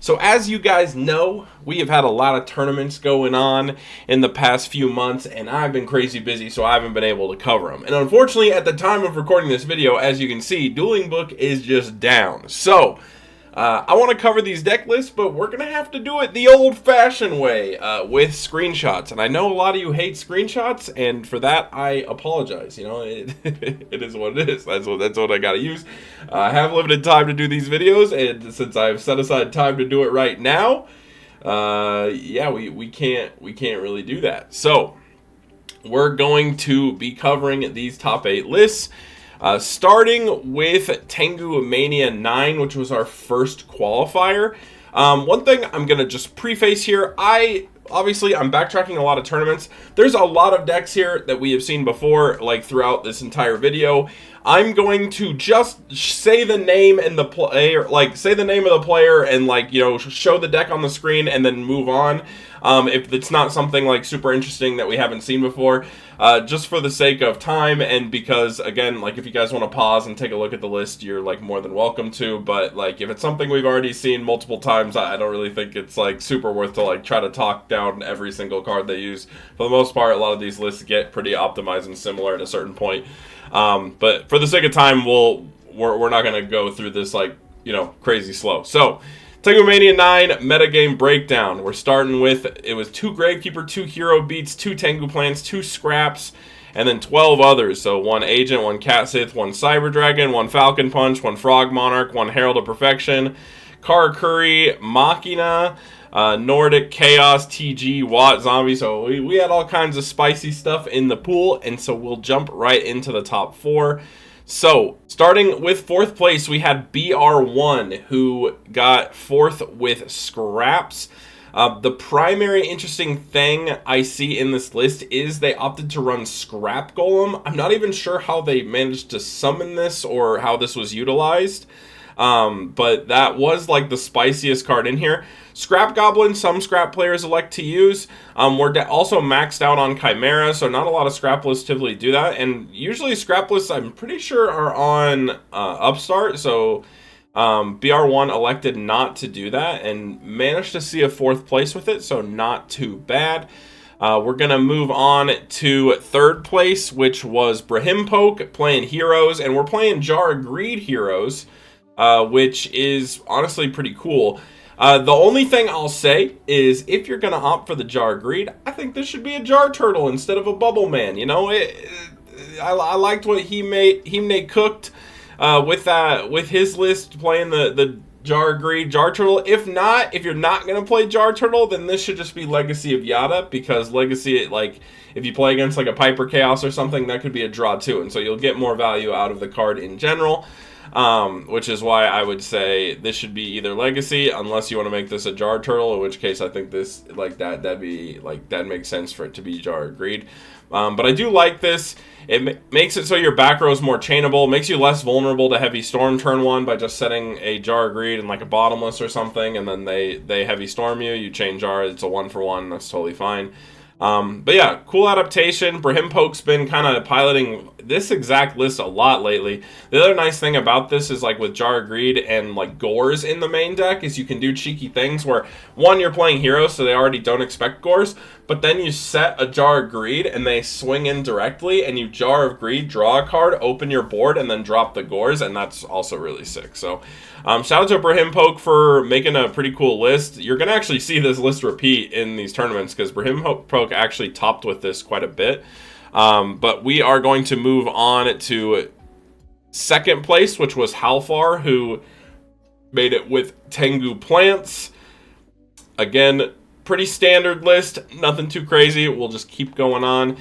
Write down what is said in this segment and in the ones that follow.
So as you guys know, we have had a lot of tournaments going on in the past few months, and I've been crazy busy, so I haven't been able to cover them. And unfortunately, at the time of recording this video, as you can see, Dueling Book is just down. So I want to cover these deck lists, but we're going to have to do it the old-fashioned way with screenshots. And I know a lot of you hate screenshots, and for that, I apologize. You know, it is what it is. That's what I got to use. I have limited time to do these videos, and since I've set aside time to do it right now, yeah, we can't really do that. So we're going to be covering these top 8 lists. Starting with Tangu Mania 9, which was our first qualifier. One thing I'm going to just preface here, obviously I'm backtracking a lot of tournaments. There's a lot of decks here that we have seen before, like throughout this entire video. I'm going to just say the name and the player, like say the name of the player and like, you know, show the deck on the screen and then move on. If it's not something like super interesting that we haven't seen before, just for the sake of time and because, again, like if you guys want to pause and take a look at the list, you're like more than welcome to. But like if it's something we've already seen multiple times, I don't really think it's like super worth to like try to talk down every single card they use. For the most part, a lot of these lists get pretty optimized and similar at a certain point. But for the sake of time, we're not going to go through this like, you know, crazy slow. So Tengumania 9 metagame breakdown. We're starting with, it was 2 Gravekeeper, 2 Hero Beats, 2 Tengu Plants, 2 Scraps, and then 12 others. So 1 Agent, 1 Cat Sith, 1 Cyber Dragon, 1 Falcon Punch, 1 Frog Monarch, 1 Herald of Perfection, Karakuri, Machina, Nordic, Chaos, TG, Watt, Zombie. So we had all kinds of spicy stuff in the pool, and so we'll jump right into the top 4. So, starting with 4th place, we had BR1, who got 4th with Scraps. The primary interesting thing I see in this list is they opted to run Scrap Golem. I'm not even sure how they managed to summon this or how this was utilized. But that was like the spiciest card in here. Scrap Goblin, some Scrap players elect to use. We're also maxed out on Chimera, so not a lot of Scrap lists typically do that. And usually Scrap lists, I'm pretty sure, are on Upstart. So BR1 elected not to do that and managed to see a 4th place with it, so not too bad. We're going to move on to 3rd place, which was Brahimpoke playing Heroes, and we're playing Jar of Greed Heroes, which is honestly pretty cool. The only thing I'll say is if you're going to opt for the Jar of Greed, I think this should be a Jar Turtle instead of a Bubble Man. You know, I liked what he cooked with his list playing the Jar of Greed, Jar Turtle. If you're not going to play Jar Turtle, then this should just be Legacy of Yada, because Legacy, like, if you play against like a Piper Chaos or something, that could be a draw too, and so you'll get more value out of the card in general. Which is why I would say this should be either Legacy, unless you want to make this a Jar Turtle, in which case I think this, like, that makes sense for it to be Jar of Greed. But I do like this. It makes it so your back row is more chainable, makes you less vulnerable to Heavy Storm turn 1 by just setting a Jar of Greed in like a Bottomless or something, and then they Heavy Storm you chain Jar, it's a 1-for-1, that's totally fine. But yeah, cool adaptation. Brahimpoke's been kind of piloting this exact list a lot lately. The other nice thing about this is, like with Jar of Greed and like Gores in the main deck, is you can do cheeky things where, one, you're playing heroes, so they already don't expect Gores, but then you set a Jar of Greed and they swing in directly, and you Jar of Greed, draw a card, open your board, and then drop the Gores, and that's also really sick. So shout out to Brahimpoke for making a pretty cool list. You're going to actually see this list repeat in these tournaments, because Brahimpoke actually topped with this quite a bit. But we are going to move on to 2nd place, which was Halfar, who made it with Tengu Plants. Again, pretty standard list, nothing too crazy. We'll just keep going on.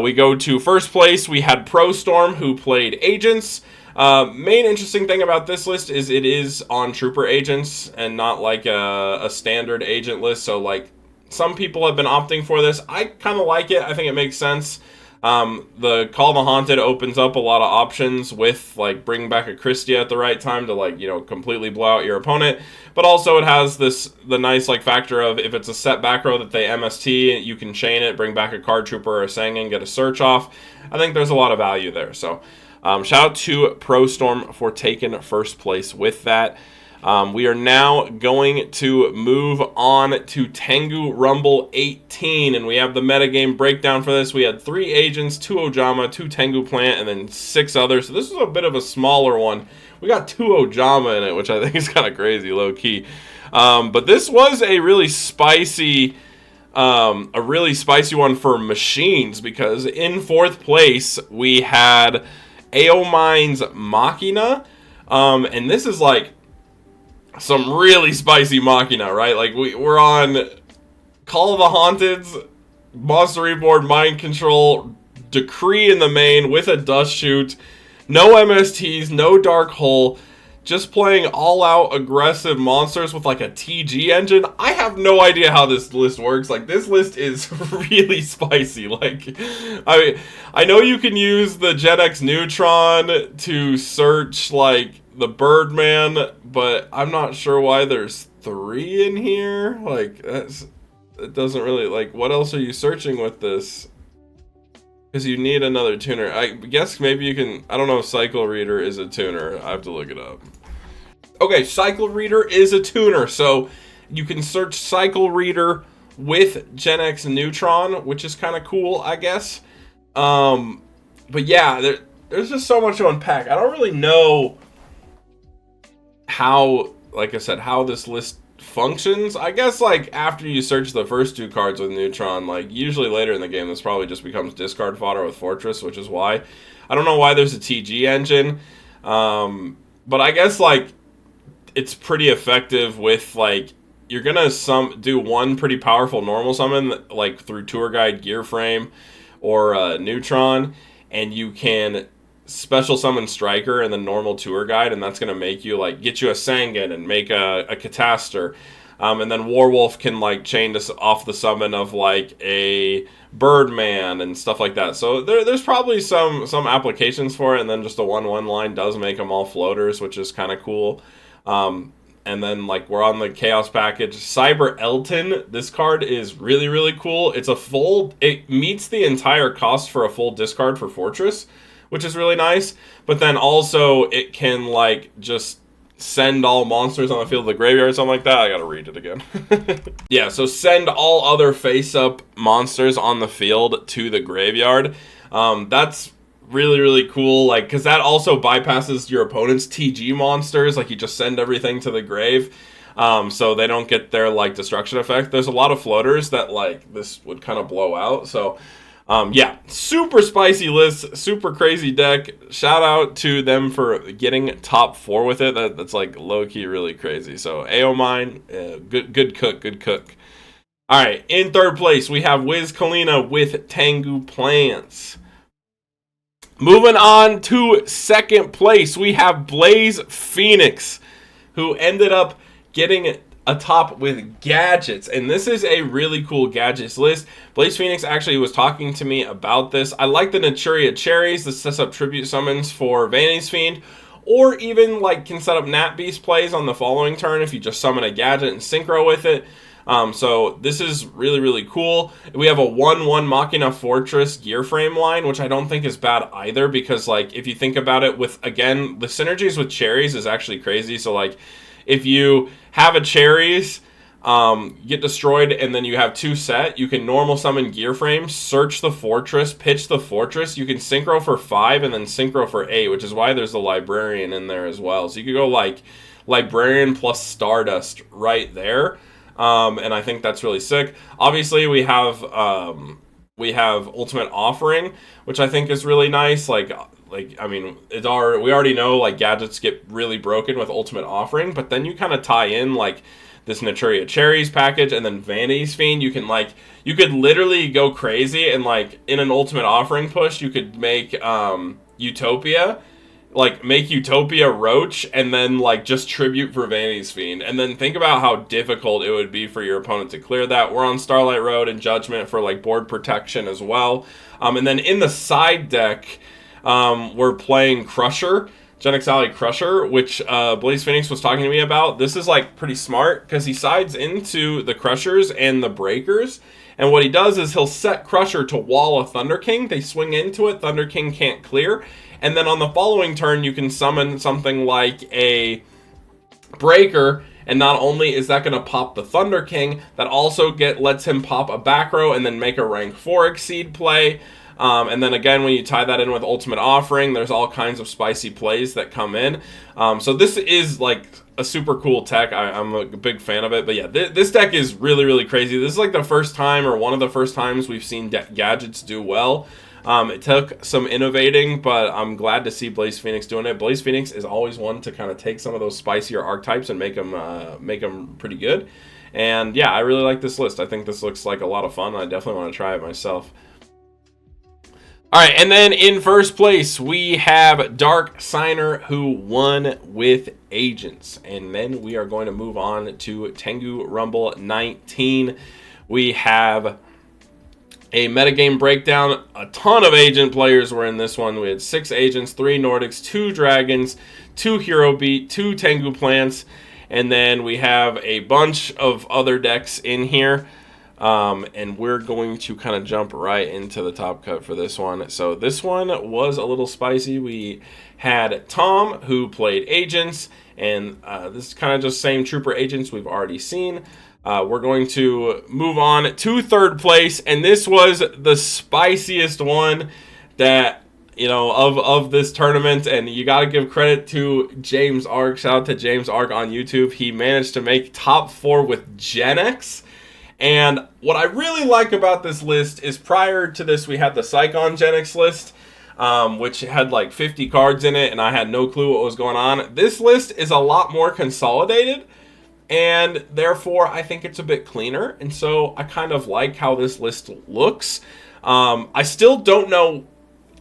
We go to 1st place. We had Pro Storm, who played Agents. Main interesting thing about this list is it is on Trooper Agents and not like a standard agent list. So like some people have been opting for this. I kind of like it. I think it makes sense. The Call of the Haunted opens up a lot of options with like bringing back a Christia at the right time to, like, you know, completely blow out your opponent. But also it has the nice like factor of, if it's a set back row that they MST, you can chain it, bring back a Card Trooper or a Sangin, get a search off. I think there's a lot of value there. So shout out to Pro Storm for taking 1st place with that. We are now going to move on to Tangu Rumble 18, and we have the metagame breakdown for this. We had 3 agents, 2 Ojama, 2 Tengu Plant, and then 6 others. So this is a bit of a smaller one. We got 2 Ojama in it, which I think is kind of crazy, low-key. But this was a really spicy one for machines, because in 4th place we had Aomine's Machina, and this is like some really spicy Machina, right? Like we're on Call of the Haunteds, Monster Reborn, Mind Control, Decree in the main with a Dust Shoot, no MSTs, no Dark Hole, just playing all-out aggressive monsters with like a TG engine. I have no idea how this list works. Like, this list is really spicy. Like, I know you can use the Gen X Neutron to search like the Birdman, but I'm not sure why there's 3 in here. Like, it doesn't really, like, what else are you searching with this? Because you need another tuner. I guess maybe you can, I don't know if Cycle Reader is a tuner. I have to look it up. Okay, Cycle Reader is a tuner, so you can search Cycle Reader with Gen X Neutron, which is kind of cool, I guess. But yeah, there's just so much to unpack. I don't really know how, like I said, how this list functions. I guess like after you search the first 2 cards with Neutron, like usually later in the game this probably just becomes discard fodder with Fortress, which is why I don't know why there's a TG engine, but I guess like it's pretty effective with like you're gonna do one pretty powerful normal summon like through Tour Guide, Gear Frame, or Neutron, and you can special summon Striker and the normal Tour Guide, and that's going to make you like get you a Sangan and make a Catastor, and then Warwolf can like chain this off the summon of like a Birdman and stuff like that. So there's probably some applications for it, and then just a 1/1 line does make them all floaters, which is kind of cool. And then like we're on the Chaos package. Cyber Elton, this card is really, really cool. It meets the entire cost for a full discard for Fortress, which is really nice. But then also it can like just send all monsters on the field of the graveyard or something like that. I gotta read it again. Yeah, so send all other face-up monsters on the field to the graveyard. That's really, really cool, like, because that also bypasses your opponent's TG monsters. Like, you just send everything to the grave, so they don't get their, like, destruction effect. There's a lot of floaters that, like, this would kind of blow out, so... yeah, super spicy list, super crazy deck. Shout out to them for getting top 4 with it. That's like low-key really crazy. So Aomine, good cook. All right, in 3rd place, we have Wiz Kalina with Tangu Plants. Moving on to 2nd place, we have Blaze Phoenix, who ended up getting atop with gadgets, and this is a really cool gadgets list. Blaze Phoenix actually was talking to me about this. I like the Naturia Cherries. This sets up tribute summons for Vanity's Fiend, or even like can set up Nat Beast plays on the following turn if you just summon a gadget and synchro with it. So this is really, really cool. We have a 1/1 Machina Fortress Gear Frame line, which I don't think is bad either, because like if you think about it, with again the synergies with Cherries is actually crazy. So like if you have a Cherries get destroyed and then you have 2 set, you can normal summon Gear Frame, search the Fortress, pitch the Fortress. You can synchro for 5 and then synchro for 8, which is why there's the Librarian in there as well. So you could go like Librarian plus Stardust right there. And I think that's really sick. Obviously, we have Ultimate Offering, which I think is really nice. Like I mean, we already know like gadgets get really broken with Ultimate Offering, but then you kind of tie in like this Naturia Cherries package and then Vanity's Fiend. You could literally go crazy, and like in an Ultimate Offering push, you could make Utopia. Like, make Utopia Roach, and then, like, just tribute for Vanity's Fiend. And then think about how difficult it would be for your opponent to clear that. We're on Starlight Road and Judgment for, like, board protection as well. And then in the side deck, we're playing Crusher, Gen X Alley Crusher, which Blaze Phoenix was talking to me about. This is, like, pretty smart, because he sides into the Crushers and the Breakers. And what he does is he'll set Crusher to wall a Thunder King. They swing into it, Thunder King can't clear. And then on the following turn, you can summon something like a Breaker, and not only is that going to pop the Thunder King, that also lets him pop a back row and then make a rank 4 exceed play. And then again, when you tie that in with Ultimate Offering, there's all kinds of spicy plays that come in. So this is like a super cool tech. I'm a big fan of it. But yeah, this deck is really, really crazy. This is like the first time, or one of the first times, we've seen gadgets do well. It took some innovating, but I'm glad to see Blaze Phoenix doing it. Blaze Phoenix is always one to kind of take some of those spicier archetypes and make them pretty good. And yeah, I really like this list. I think this looks like a lot of fun. I definitely want to try it myself. All right, and then in first place, we have Dark Signer, who won with Agents. And then we are going to move on to Tangu Rumble 19. We have a metagame breakdown. A ton of agent players were in this one. We had 6 agents, 3 Nordics, 2 dragons, 2 hero beat, 2 Tengu plants, and then we have a bunch of other decks in here. And we're going to kind of jump right into the top cut for this one. So this one was a little spicy. We had Tom, who played agents, and this is kind of just same trooper agents we've already seen. We're going to move on to third place, and this was the spiciest one that, you know, of this tournament, and you got to give credit to James Ark. Shout out to James Ark on YouTube. He managed to make top 4 with Gen X. And what I really like about this list is, prior to this, we had the Psychon Gen X list, which had like 50 cards in it, and I had no clue what was going on. This list is a lot more consolidated, and therefore I think it's a bit cleaner, and so I kind of like how this list looks. I still don't know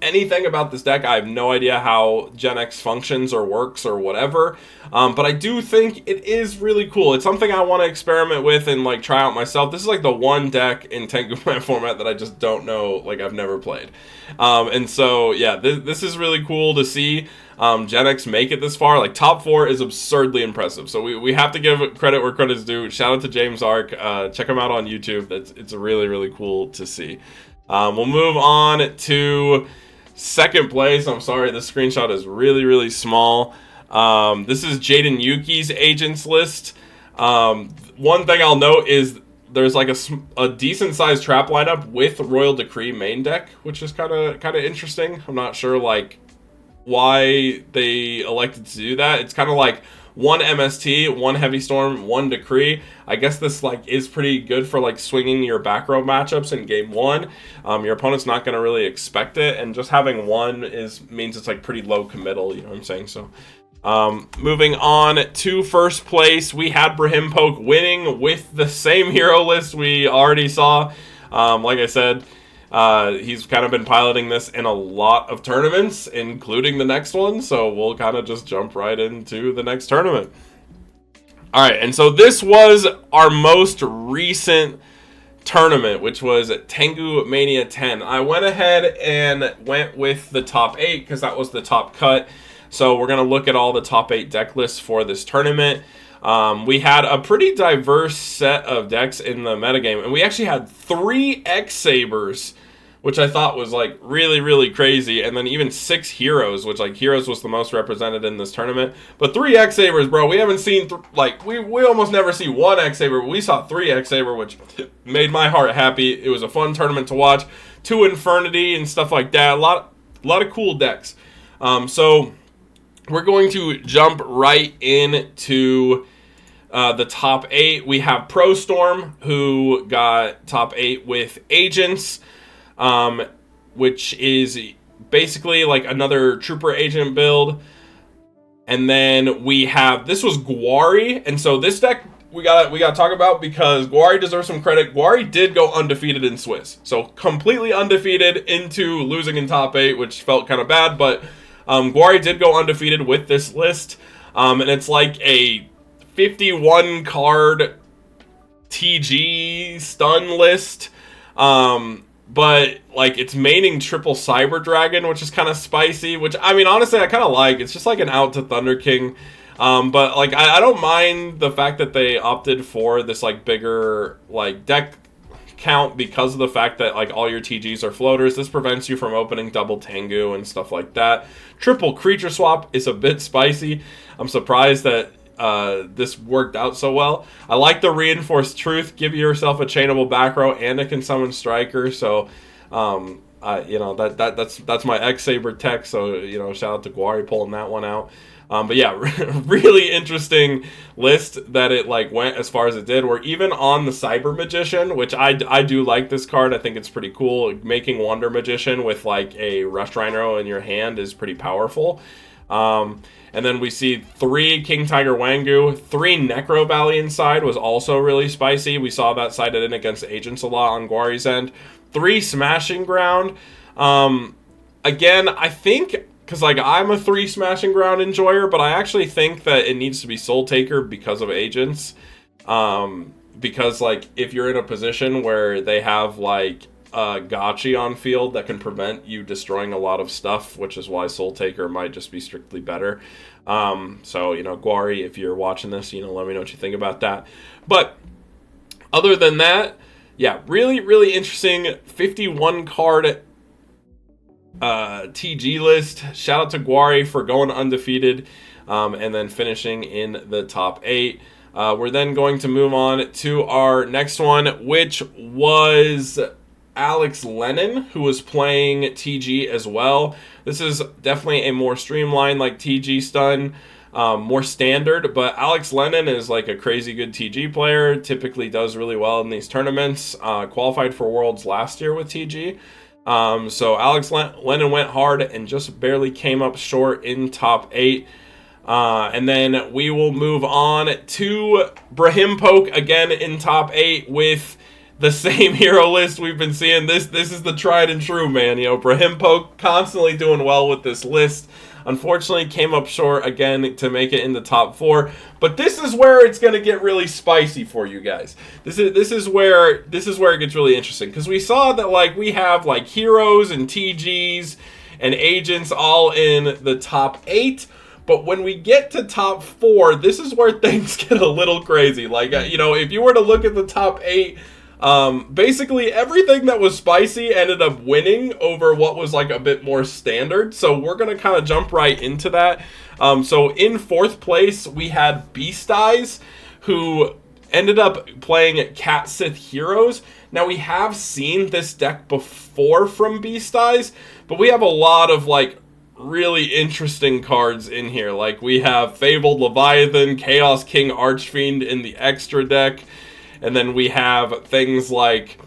anything about this deck. I have no idea how Gen X functions or works or whatever, but I do think it is really cool. It's something I want to experiment with and like try out myself. This is like the one deck in Tengumania format that I just don't know, like I've never played, and so yeah, this is really cool to see Gen X make it this far. Like top 4 is absurdly impressive, so we have to give credit where credit's due. Shout out to James Ark. Check him out on YouTube. It's really, really cool to see. We'll move on to second place. I'm sorry, this screenshot is really, really small. This is Jaden Yuki's agents list. One thing I'll note is there's like a decent sized trap lineup with Royal Decree main deck, which is kind of interesting. I'm not sure like why they elected to do that. It's kind of like 1 MST, 1 Heavy Storm, 1 Decree. I guess this like is pretty good for like swinging your back row matchups in game 1. Your opponent's not going to really expect it, and just having 1 means it's like pretty low committal, you know what I'm saying? So moving on to first place, we had Brahim Poke winning with the same hero list we already saw. Like I said, he's kind of been piloting this in a lot of tournaments, including the next one, so we'll kind of just jump right into the next tournament. All right, and so this was our most recent tournament, which was Tangu Mania 10. I went ahead and went with the top 8 because that was the top cut. So we're going to look at all the top 8 deck lists for this tournament. We had a pretty diverse set of decks in the metagame, and we actually had 3 X-Sabers, which I thought was like really, really crazy, and then even 6 heroes, which like heroes was the most represented in this tournament. But 3 X-Sabers, bro, we haven't seen, like, we almost never see 1 X-Saber, but we saw 3 X-Saber, which made my heart happy. It was a fun tournament to watch. 2 Infernity and stuff like that. A lot of cool decks. So we're going to jump right into the top 8. We have Pro Storm, who got top 8 with Agents, which is basically like another Trooper Agent build. And then we have, this was Gwari, and so this deck we gotta talk about because Gwari deserves some credit. Gwari did go undefeated in Swiss, so completely undefeated into losing in top 8, which felt kind of bad, but Gwari did go undefeated with this list, and it's like a 51 card TG stun list, but like it's maining triple Cyber Dragon, which is kind of spicy, which I mean honestly I kind of like. It's just like an out to Thunder King, but like I don't mind the fact that they opted for this like bigger like deck count because of the fact that like all your TGs are floaters. This prevents you from opening double Tengu and stuff like that. Triple creature swap is a bit spicy. I'm surprised that this worked out so well. I like the reinforced truth. Give yourself a chainable back row and a can summon striker. So, you know, that's my X Saber tech. So, you know, shout out to Guari pulling that one out. But yeah, really interesting list that it like went as far as it did. We're even on the Cyber Magician, which I do like this card. I think it's pretty cool. Making Wonder Magician with like a Rush Rhino in your hand is pretty powerful. And then we see 3 King Tiger Wangu, 3 Necro Valley inside was also really spicy. We saw that sided in against Agents a lot on Guari's end. 3 Smashing Ground. Again, I think, because like I'm a 3 Smashing Ground enjoyer, but I actually think that it needs to be Soul Taker because of Agents. Because like if you're in a position where they have like Gotchi on field that can prevent you destroying a lot of stuff, which is why Soul Taker might just be strictly better. So, you know, Guari, if you're watching this, you know, let me know what you think about that. But other than that, yeah, really interesting 51 card TG list. Shout out to Guari for going undefeated and then finishing in the top 8. We're then going to move on to our next one, which was Alex Lennon, who was playing TG as well. This is definitely a more streamlined, like TG stun, more standard, but Alex Lennon is like a crazy good TG player, typically does really well in these tournaments, qualified for Worlds last year with TG. So Alex Lennon went hard and just barely came up short in top 8. And then we will move on to Brahim Poke again in top 8 with the same hero list we've been seeing. This is the tried and true, man. You know, Brahim Poke constantly doing well with this list. Unfortunately, came up short again to make it in the top 4. But this is where it's going to get really spicy for you guys. This is where it gets really interesting, because we saw that like we have like heroes and TGs and agents all in the top 8. But when we get to top 4, this is where things get a little crazy. Like, you know, if you were to look at the top 8, basically everything that was spicy ended up winning over what was like a bit more standard. So we're going to kind of jump right into that. So in 4th place, we had Beast Eyes, who ended up playing Cat Sith Heroes. Now, we have seen this deck before from Beast Eyes, but we have a lot of like really interesting cards in here. Like we have Fabled Leviathan, Chaos King Archfiend in the extra deck. And then we have things like,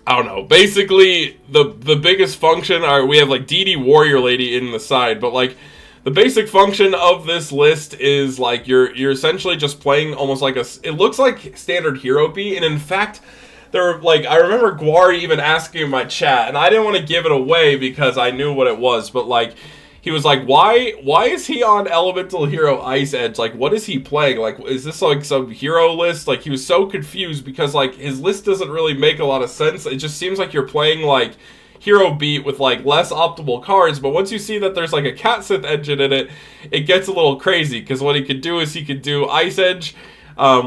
I don't know, basically the biggest function are, we have like DD Warrior Lady in the side, but like the basic function of this list is like you're essentially just playing almost like it looks like standard Hero B, and in fact, there like, I remember Guari even asking in my chat, and I didn't want to give it away because I knew what it was, but like, he was like, why is he on Elemental Hero Ice Edge? Like, what is he playing? Like, is this like some hero list? Like, he was so confused because like his list doesn't really make a lot of sense. It just seems like you're playing like Hero Beat with like less optimal cards, but once you see that there's like a Cat Sith engine in it, it gets a little crazy, because what he could do is he could do Ice Edge,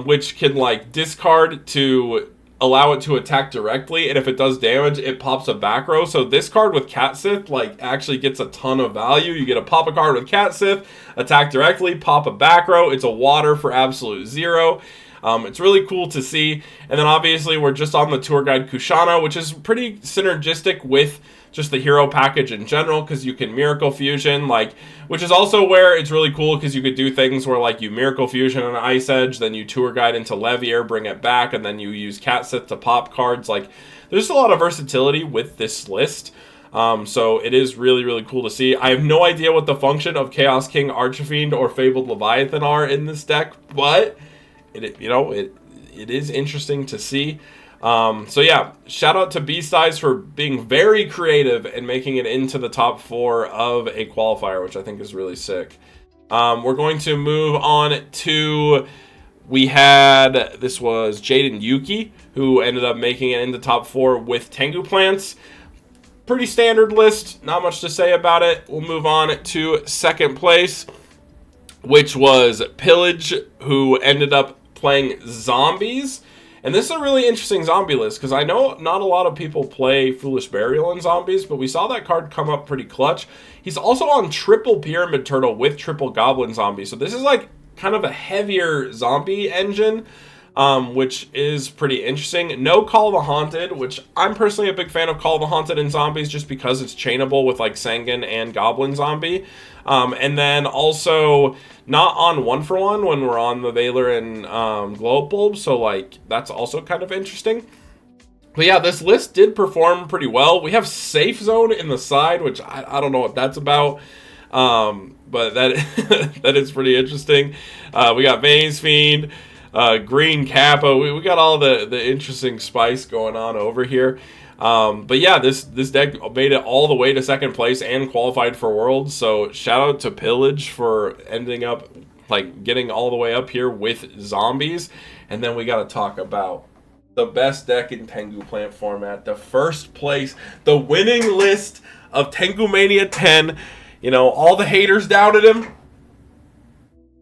which can like discard to allow it to attack directly, and if it does damage, it pops a back row. So this card with Cat Sith like actually gets a ton of value. You get a pop a card with Cat Sith, attack directly, pop a back row. It's a water for absolute 0. It's really cool to see. And then obviously we're just on the Tour Guide Kushana, which is pretty synergistic with just the hero package in general, because you can Miracle Fusion, like, which is also where it's really cool, because you could do things where like you Miracle Fusion on Ice Edge, then you Tour Guide into Levier, bring it back, and then you use Cat Sith to pop cards. Like, there's a lot of versatility with this list. So it is really cool to see. I have no idea what the function of Chaos King Archfiend or Fabled Leviathan are in this deck, but it is interesting to see. So yeah, shout out to Beast Eyes for being very creative and making it into the top 4 of a qualifier, which I think is really sick. We're going to move on to, this was Jaden Yuki, who ended up making it into top 4 with Tengu Plants. Pretty standard list, not much to say about it. We'll move on to 2nd place, which was Pillage, who ended up playing Zombies. And this is a really interesting zombie list, because I know not a lot of people play Foolish Burial in Zombies, but we saw that card come up pretty clutch. He's also on triple Pyramid Turtle with triple Goblin Zombie. So this is like kind of a heavier zombie engine, which is pretty interesting. No Call of the Haunted, which I'm personally a big fan of Call of the Haunted and zombies just because it's chainable with like Sanguine and Goblin Zombie. And then also not on 1-for-1 when we're on the Veiler and Glow Up Bulb, so like that's also kind of interesting. But yeah, this list did perform pretty well. We have Safe Zone in the side, which I don't know what that's about. But that that is pretty interesting. We got Maze Fiend, Green Kappa. We got all the interesting spice going on over here. But yeah, this deck made it all the way to second place and qualified for Worlds. So shout out to Pillage for ending up like getting all the way up here with zombies. And then we got to talk about the best deck in Tengu Plant format, the first place, the winning list of Tengumania 10. You know, all the haters doubted him,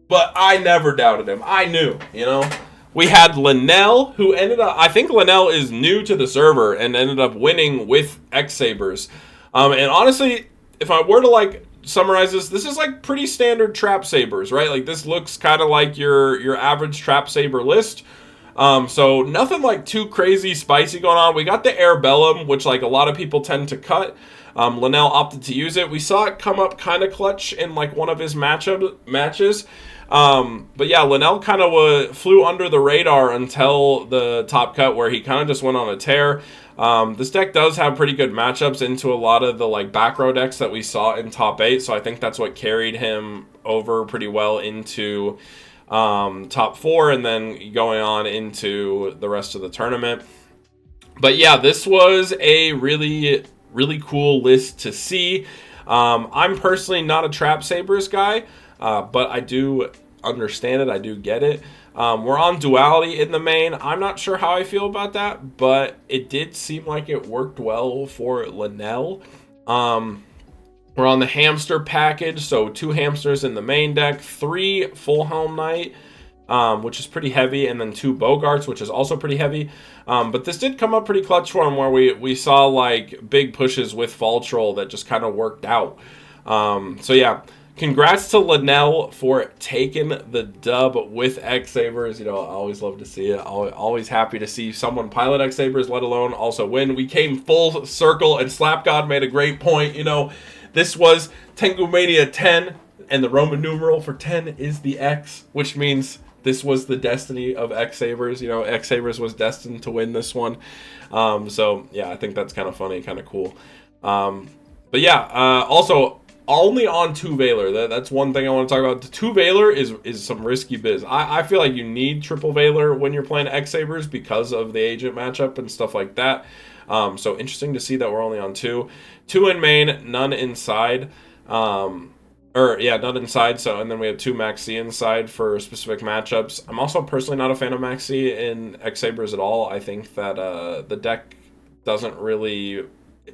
but I never doubted him. I knew, you know. We had Linnell, who ended up, I think Linnell is new to the server and ended up winning with X-Sabers. And honestly, if I were to like summarize this is like pretty standard Trap Sabers, right? Like this looks kind of like your average Trap Saber list. So nothing like too crazy spicy going on. We got the Airbellum, which like a lot of people tend to cut. Linnell opted to use it. We saw it come up kind of clutch in like one of his matches. But yeah, Linnell kind of flew under the radar until the top cut where he kind of just went on a tear. This deck does have pretty good matchups into a lot of the like back row decks that we saw in top 8. So I think that's what carried him over pretty well into top 4 and then going on into the rest of the tournament. But yeah, this was a really cool list to see. I'm personally not a Trap Sabers guy, but I do understand it. I do get it. We're on Duality in the main. I'm not sure how I feel about that, but it did seem like it worked well for Linnell. We're on the Hamster package, so 2 Hamsters in the main deck, 3 Full Helm Knight, which is pretty heavy, and then 2 Bogarts, which is also pretty heavy. But this did come up pretty clutch for him, where we saw like big pushes with Fall Troll that just kind of worked out. So yeah, congrats to Linnell for taking the dub with X-Sabers. You know, I always love to see it. Always happy to see someone pilot X-Sabers, let alone also win. We came full circle, and Slap God made a great point. You know, this was Tengumania 10, and the Roman numeral for 10 is the X, which means this was the destiny of X-Sabers. You know, X-Sabers was destined to win this one. So, yeah, I think that's kind of funny, kind of cool. But, yeah, also, only on 2 Veiler. That's one thing I want to talk about. The 2 Veiler is some risky biz. I feel like you need triple Veiler when you're playing X-Sabers because of the agent matchup and stuff like that. So, interesting to see that we're only on 2. 2 in main, none inside. None inside. So, and then we have 2 Max C inside for specific matchups. I'm also personally not a fan of Max C in X-Sabers at all. I think that the deck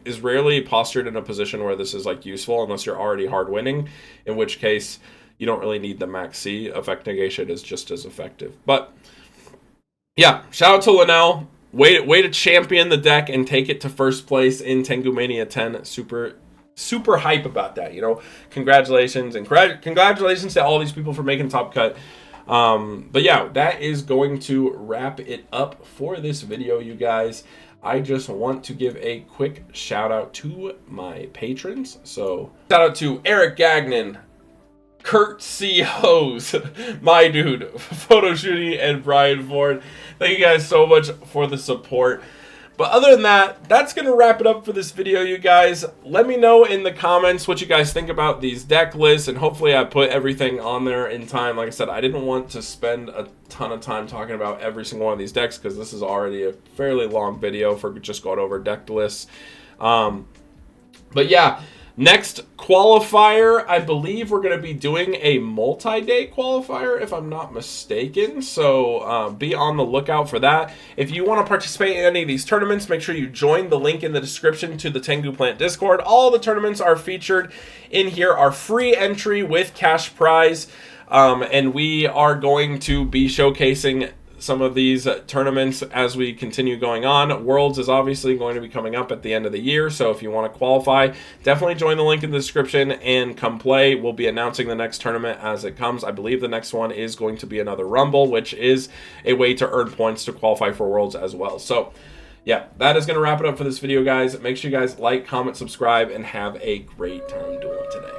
is rarely postured in a position where this is like useful unless you're already hard winning, in which case you don't really need the Max C. Effect negation is just as effective. But yeah, shout out to Linnell. Way to champion the deck and take it to first place in Tengumania 10. Super hype about that, you know. Congratulations, and congratulations to all these people for making top cut. But yeah, that is going to wrap it up for this video, you guys. I just want to give a quick shout out to my patrons. So shout out to Eric Gagnon, Kurt C. Hose, my dude, Photo Shooting, and Brian Ford. Thank you guys so much for the support. But other than that, that's going to wrap it up for this video, you guys. Let me know in the comments what you guys think about these deck lists, and hopefully I put everything on there in time. Like I said, I didn't want to spend a ton of time talking about every single one of these decks because this is already a fairly long video for just going over deck lists. But yeah, next qualifier, I believe we're going to be doing a multi-day qualifier, if I'm not mistaken. So be on the lookout for that. If you want to participate in any of these tournaments, make sure you join the link in the description to the Tengu Plant Discord. All the tournaments are featured in here, are free entry with cash prize. And we are going to be showcasing some of these tournaments as we continue going on. Worlds is obviously going to be coming up at the end of the year, so if you want to qualify, definitely join the link in the description and come play. We'll be announcing the next tournament as it comes. I believe the next one is going to be another Rumble, which is a way to earn points to qualify for Worlds as well. So yeah, that is going to wrap it up for this video, guys. Make sure you guys like, comment, subscribe, and have a great time dueling today.